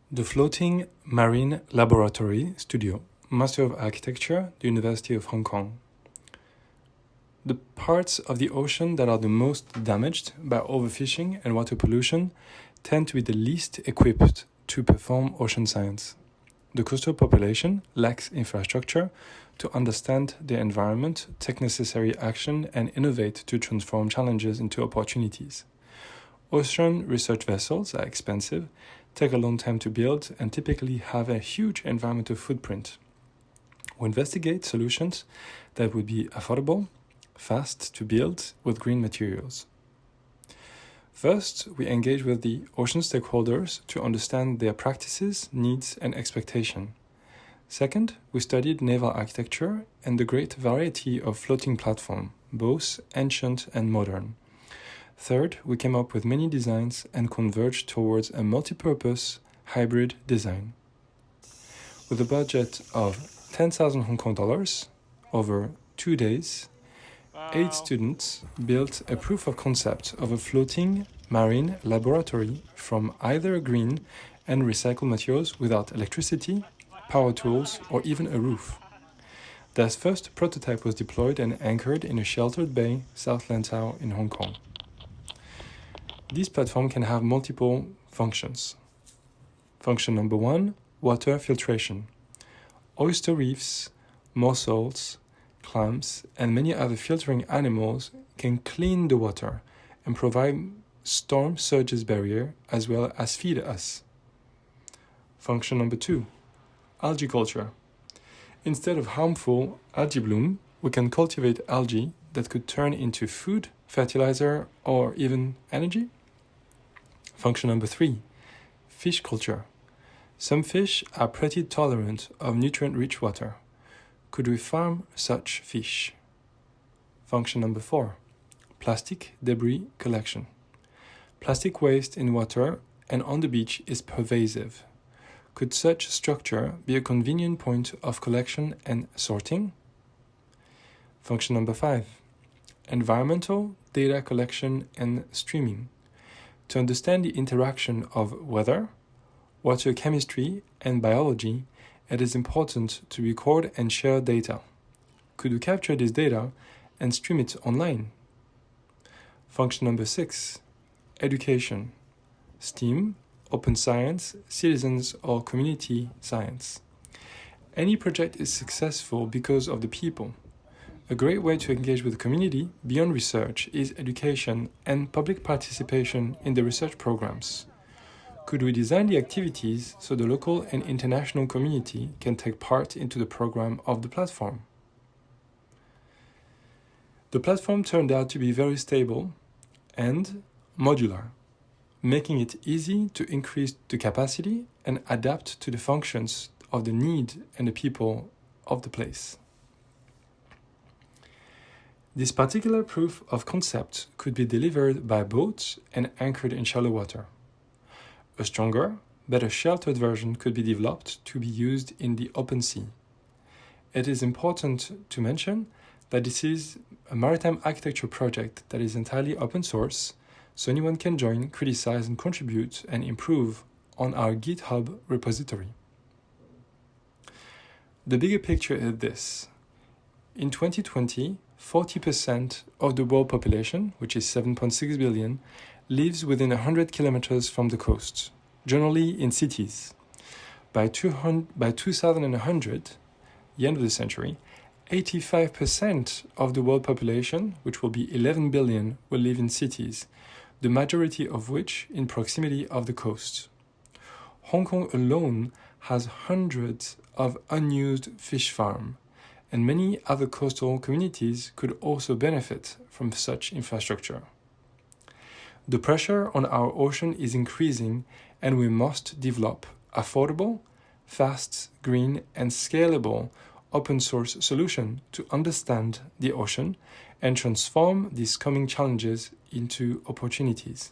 The Floating Marine Laboratory Studio, Master of Architecture, the University of Hong Kong. The parts of the ocean that are the most damaged by overfishing and water pollution tend to be the least equipped to perform ocean science. The coastal population lacks infrastructure to understand the environment, take necessary action, and innovate to transform challenges into opportunities. Ocean research vessels are expensive, take a long time to build, and typically have a huge environmental footprint. We investigate solutions that would be affordable, fast to build with green materials. First, we engage with the ocean stakeholders to understand their practices, needs, and expectations. Second, we studied naval architecture and the great variety of floating platforms, both ancient and modern. Third, we came up with many designs and converged towards a multipurpose hybrid design. With a budget of 10,000 Hong Kong dollars over 2 days, 8 students built a proof of concept of a floating marine laboratory from either green and recycled materials without electricity, power tools, or even a roof. Their first prototype was deployed and anchored in a sheltered bay, South Lantau in Hong Kong. This platform can have multiple functions. Function number 1, water filtration. Oyster reefs, mussels, clams, and many other filtering animals can clean the water and provide storm surges barrier as well as feed us. Function number 2, algae culture. Instead of harmful algae bloom, we can cultivate algae that could turn into food, fertilizer, or even energy. Function number 3, fish culture. Some fish are pretty tolerant of nutrient-rich water. Could we farm such fish? Function number 4, plastic debris collection. Plastic waste in water and on the beach is pervasive. Could such structure be a convenient point of collection and sorting? Function number 5, environmental data collection and streaming. To understand the interaction of weather, water chemistry, and biology, it is important to record and share data. Could we capture this data and stream it online? Function number 6, education. STEAM, open science, citizens, or community science. Any project is successful because of the people. A great way to engage with the community beyond research is education and public participation in the research programs. Could we design the activities so the local and international community can take part into the program of the platform? The platform turned out to be very stable and modular, making it easy to increase the capacity and adapt to the functions of the need and the people of the place. This particular proof of concept could be delivered by boats and anchored in shallow water. A stronger, better sheltered version could be developed to be used in the open sea. It is important to mention that this is a maritime architecture project that is entirely open source, so anyone can join, criticize, and contribute and improve on our GitHub repository. The bigger picture is this. In 2020, 40% of the world population, which is 7.6 billion, lives within 100 kilometers from the coast, generally in cities. By 2100, the end of the century, 85% of the world population, which will be 11 billion, will live in cities, the majority of which in proximity of the coast. Hong Kong alone has hundreds of unused fish farms, and many other coastal communities could also benefit from such infrastructure. The pressure on our ocean is increasing, and we must develop affordable, fast, green, and scalable open-source solutions to understand the ocean and transform these coming challenges into opportunities.